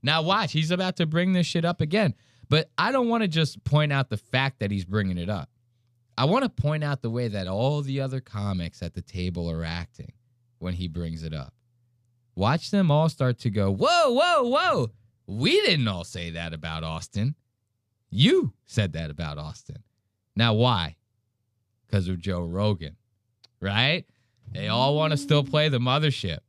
Now watch, he's about to bring this shit up again. But I don't want to just point out the fact that he's bringing it up. I want to point out the way that all the other comics at the table are acting when he brings it up. Watch them all start to go, whoa, whoa, whoa. We didn't all say that about Austin. You said that about Austin. Now why? Because of Joe Rogan, right? They all want to still play the mothership.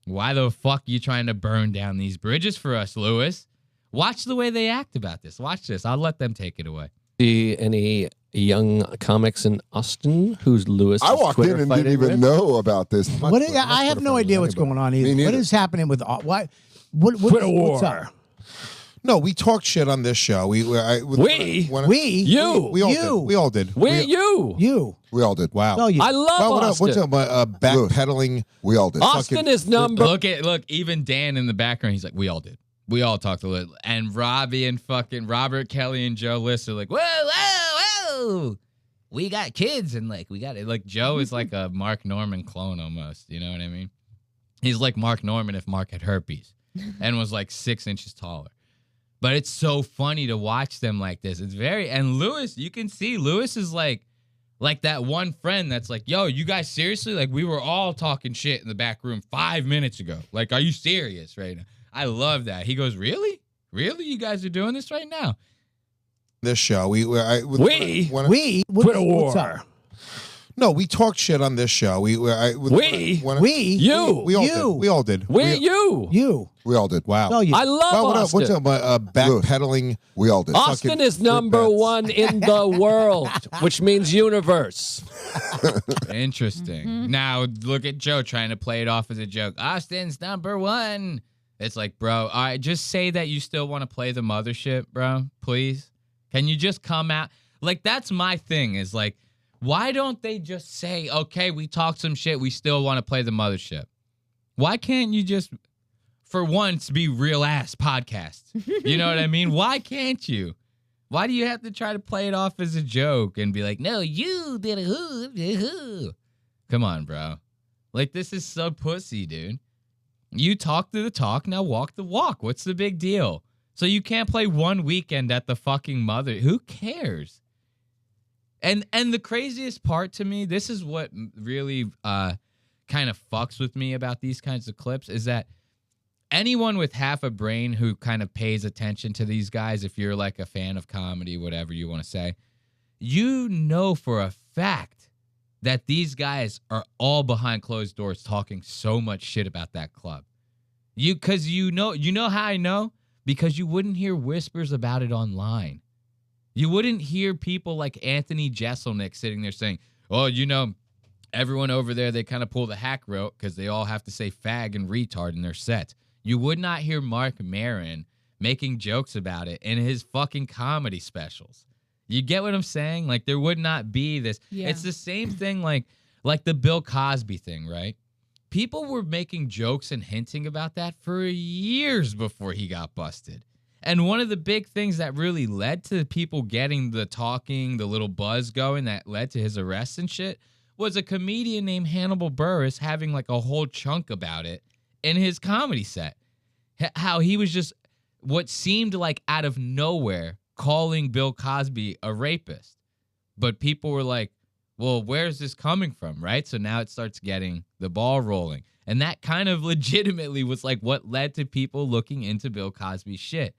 Why the fuck you trying to burn down these bridges for us, Lewis? Watch the way they act about this. Watch this. I'll let them take it away. See any young comics in Austin who's Lewis? I walked in and didn't even know about this. I have no idea what's going on either. What is happening with what? What's up? No, we talked shit on this show. We all did. We all did. Wow. No, I love Austin. What's up? Backpedaling. We all did. Austin is number. Look, even Dan in the background, he's like, we all did. We all talked a little. And Robbie and fucking Robert Kelly and Joe List are like, whoa, whoa, whoa. We got kids and like we got it. Like Joe is like a Mark Norman clone almost. You know what I mean? He's like Mark Norman if Mark had herpes and was like 6 inches taller. But it's so funny to watch them like this. It's very, and Lewis, you can see Lewis is like that one friend that's like, yo, you guys seriously? Like we were all talking shit in the back room 5 minutes ago. Like, are you serious right now? I love that. He goes, really? Really? You guys are doing this right now? This show. What's up? No, we talked shit on this show. We all did. We all did. Wow. No, I love Austin. What's up? Backpedaling. We all did. Austin is number one in the world, which means universe. Interesting. Now look at Joe trying to play it off as a joke. Austin's number one. It's like, bro, all right, just say that you still want to play the mothership, bro, please. Can you just come out? Like, that's my thing is like, why don't they just say, okay, we talked some shit, we still want to play the mothership? Why can't you just, for once, be real ass podcasts? You know what I mean? Why can't you? Why do you have to try to play it off as a joke and be like, no, you did a who? Come on, bro. Like, this is so pussy, dude. You talk the talk, now walk the walk. What's the big deal? So you can't play one weekend at the fucking mother. Who cares? And the craziest part to me, this is what really kind of fucks with me about these kinds of clips, is that anyone with half a brain who kind of pays attention to these guys, if you're like a fan of comedy, whatever you want to say, you know for a fact that these guys are all behind closed doors talking so much shit about that club. You know how I know? Because you wouldn't hear whispers about it online. You wouldn't hear people like Anthony Jeselnik sitting there saying, oh, you know, everyone over there, they kind of pull the hack rope because they all have to say fag and retard in their set. You would not hear Mark Maron making jokes about it in his fucking comedy specials. You get what I'm saying? Like, there would not be this. Yeah. It's the same thing like the Bill Cosby thing, right? People were making jokes and hinting about that for years before he got busted. And one of the big things that really led to people getting the talking, the little buzz going that led to his arrest and shit was a comedian named Hannibal Buress having like a whole chunk about it in his comedy set. How he was just what seemed like out of nowhere calling Bill Cosby a rapist. But people were like, well, where's this coming from, right? So now it starts getting the ball rolling. And that kind of legitimately was like what led to people looking into Bill Cosby's shit.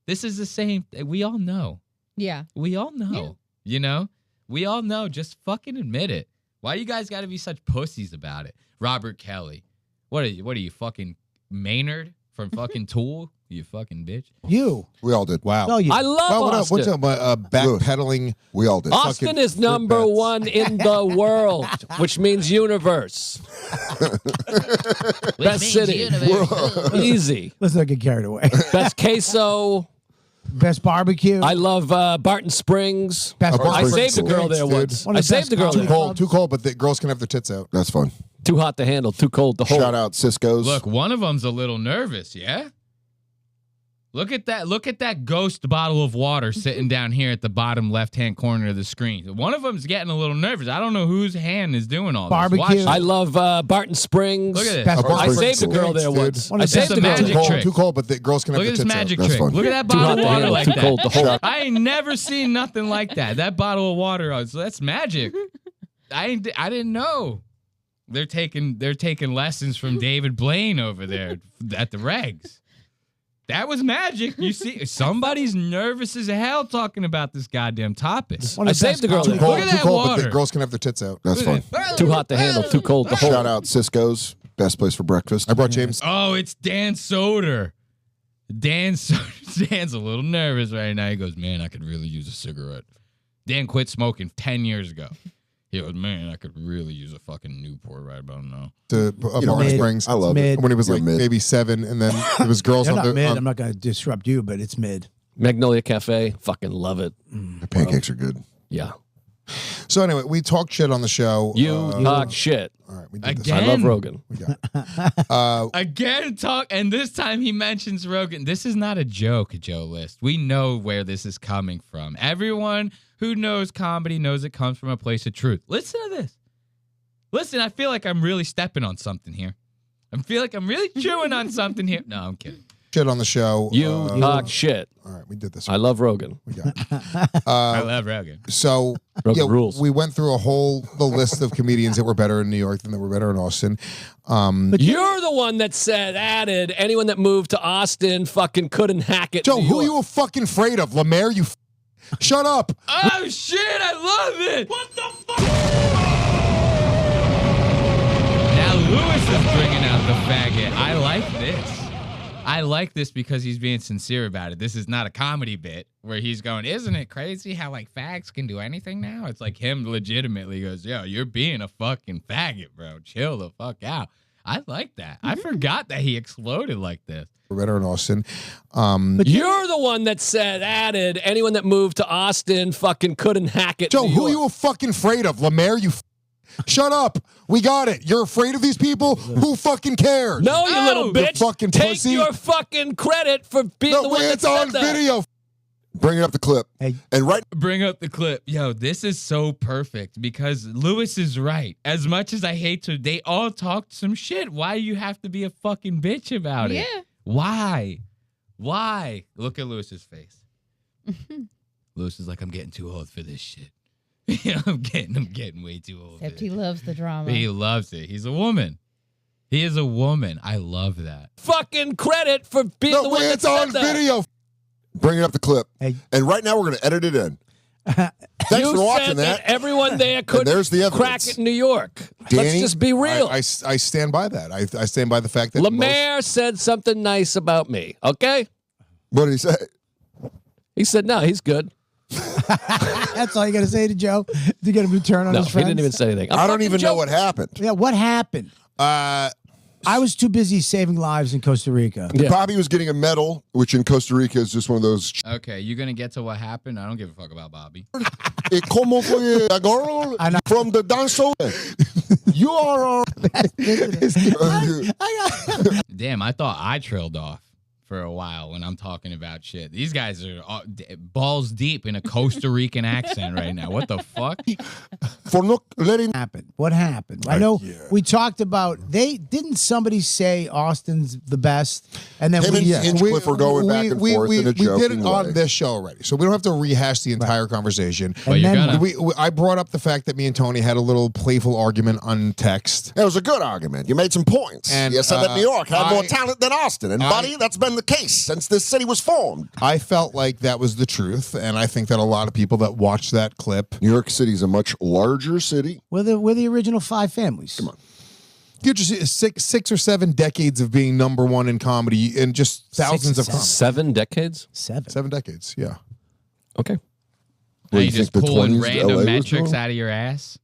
This is the same. We all know. Yeah. We all know. Yeah. You know? We all know. Just fucking admit it. Why you guys got to be such pussies about it? Robert Kelly. What are you, fucking Maynard from fucking Tool? You fucking bitch. We all did. Wow. No, I love Austin. What's up? Backpedaling. We all did. Austin is number one in the world, which means universe. Best city. Easy. Let's not get carried away. Best queso. Best barbecue. I love Barton Springs. Best I saved a girl there once. I saved a girl there. Too cold, but the girls can have their tits out. That's fun. Too hot to handle, too cold to hold. Shout out Cisco's. Look, one of them's a little nervous, yeah? Look at that. Look at that ghost bottle of water sitting down here at the bottom left-hand corner of the screen. One of them's getting a little nervous. I don't know whose hand is doing all Barbecue. this. I love Barton Springs. Look at this. Best I part. saved a girl there once. I saved a a girl magic there. trick. Too cold, but the girls can have Look at their this tits magic out. trick. fun. Look at that Too hot bottle of to water handle, like too that. cold to hold. I ain't never seen nothing like that. That bottle of water, that's magic. I didn't know. They're taking lessons from David Blaine over there at the regs. That was magic. You see, somebody's nervous as hell talking about this goddamn topic. I saved the girl there. Look at Too that cold, but water. the girls can have their tits out. That's fun. Too hot to handle, too cold to hold. Shout out Cisco's, best place for breakfast. I brought James. Oh, it's Dan Soder. Dan's a little nervous right now. He goes, man, I could really use a cigarette. Dan quit smoking 10 years ago. He goes, man, I could really use a fucking Newport right about now. To Barton mid. Springs. I love Mid. it. When he was You're like mid. maybe 7, and then there was girls You're on not the. mid. I'm not going to disrupt you, but it's mid. Magnolia Cafe. Fucking love it. The pancakes are good. Yeah. So anyway, we talked shit on the show. You talk shit. All right, we did this. Again? I love Rogan. We got it. Again, and this time he mentions Rogan. This is not a joke, Joe List. We know where this is coming from. Everyone who knows comedy knows it comes from a place of truth. Listen to this. Listen, I feel like I'm really stepping on something here. I feel like I'm really chewing on something here. No, I'm kidding. Shit on the show. You talk shit. All right, we did this. I love Rogan. We got it. I love Rogan. So Rogan rules. we went through the list of comedians that were better in New York than that were better in Austin. You're the one that added anyone that moved to Austin fucking couldn't hack it. Joe, New who are York. you fucking afraid of? Lemaire, you shut up. Oh, shit, I love it. What the fuck? Now Lewis is bringing out the faggot. I like this. I like this because he's being sincere about it. This is not a comedy bit where he's going, isn't it crazy how like fags can do anything now? It's like him legitimately goes, yo, you're being a fucking faggot, bro. Chill the fuck out. I like that. I forgot that he exploded like this. We're better in Austin. But you're the one that added anyone that moved to Austin fucking couldn't hack it. Joe, New who are York. you fucking afraid of? Lemaire, you shut up. We got it. You're afraid of these people? Who fucking cares? No, you little You bitch. fucking Take pussy. your fucking credit for being the one that it's on said that. video. Bring up the clip. Hey. And right Bring up the clip. Yo, this is so perfect because Lewis is right. As much as I hate to, they all talked some shit. Why do you have to be a fucking bitch about it? Yeah. Why? Why? Look at Lewis's face. Lewis is like, I'm getting too old for this shit. I'm getting way too old. Except for he this. loves the drama. He loves it. He's a woman. He is a woman. I love that. Fucking credit for being the one that it's said on that. video. bring up the clip. Hey. And right now we're going to edit it in. Thanks You for watching said that. Everyone there could there's the crack evidence. it in New York. Let's Danny, just be real. I stand by that. I stand by the fact that Lemaire said something nice about me. Okay, What did he say? he said no, he's good. That's all you got to say to Joe to get him to turn on No, his he friends. didn't even say anything. I'm I don't fucking even know joking. what happened. Yeah, what happened? I was too busy saving lives in Costa Rica. Yeah. Bobby was getting a medal, which in Costa Rica is just one of those. Okay, you gonna get to what happened? I don't give a fuck about Bobby. Como fue a girl from the dance show? You are. Damn, I thought I trailed off for a while when I'm talking about shit. These guys are balls deep in a Costa Rican accent right now. What the fuck? For not letting. Happened? What happened? I know we talked about. Didn't somebody say Austin's the best, and then Him and Hinchcliffe were going back and forth in a we did joking it on way. this show already, so we don't have to rehash the entire conversation. But And you're then gonna. I brought up the fact that me and Tony had a little playful argument on text. It was a good argument. You made some points. And, You said that New York had more I- talent than Austin. And, buddy, that's been the case since this city was formed. I felt like that was the truth, and I think that a lot of people that watched that clip, New York City is a much larger city. we're the original 5 families. Come on. you just six or 7 decades of being number one in comedy, and just thousands of comedy. 7 decades. 7. 7 decades, yeah. Okay. Now What, you you just think the pulling 20s random LA was metrics wrong? out of your ass.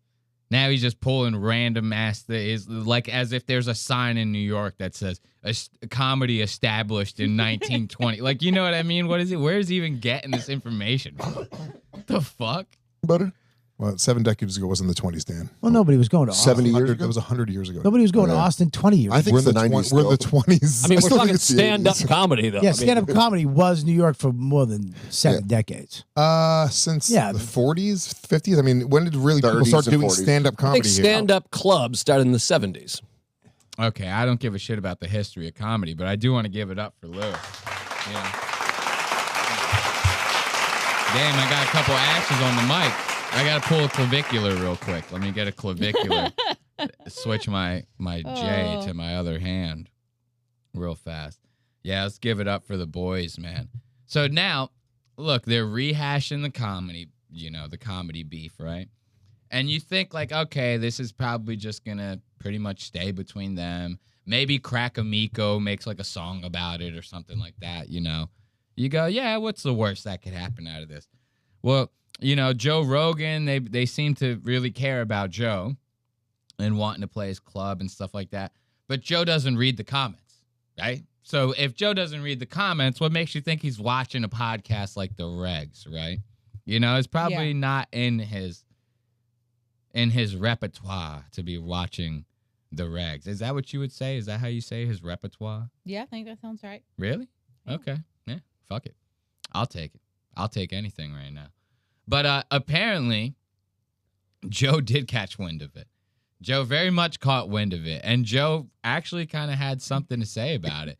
Now he's just pulling random ass that is like as if there's a sign in New York that says a comedy established in 1920. Like, you know what I mean? What is it? Where is he even getting this information from? What the fuck? Butter? Well, 7 decades ago wasn't the 20s, Dan. Well, nobody was going to Austin. 70 years ago? That was 100 years ago. Nobody was going to Austin 20 years I ago. think We're it's in the the 90s. we're in the still. 20s. I mean, we're still think talking it's the stand-up 80s. comedy, though. Yeah, I mean, stand-up comedy was New York for more than 7 decades. Since Yeah. the 40s, 50s. I mean, when did really people 30s start and doing 40s. stand-up I think comedy here? stand-up clubs started in the 70s. Okay, I don't give a shit about the history of comedy, but I do want to give it up for Lou. Yeah. Damn, I got a couple ashes on the mic. I got to pull a clavicular real quick. Let me get a clavicular. Switch my J to my other hand real fast. Yeah, let's give it up for the boys, man. So now, look, they're rehashing the comedy, the comedy beef, right? And you think like, okay, this is probably just going to pretty much stay between them. Maybe Crack Amico makes like a song about it or something like that, You go, yeah, what's the worst that could happen out of this? Well, Joe Rogan, they seem to really care about Joe and wanting to play his club and stuff like that. But Joe doesn't read the comments, right? So if Joe doesn't read the comments, what makes you think he's watching a podcast like The Regs, right? It's probably not in his repertoire to be watching The Regs. Is that what you would say? Is that how you say his repertoire? Yeah, I think that sounds right. Really? Yeah. Okay. Yeah, fuck it. I'll take it. I'll take anything right now. But apparently, Joe did catch wind of it. Joe very much caught wind of it. And Joe actually kind of had something to say about it.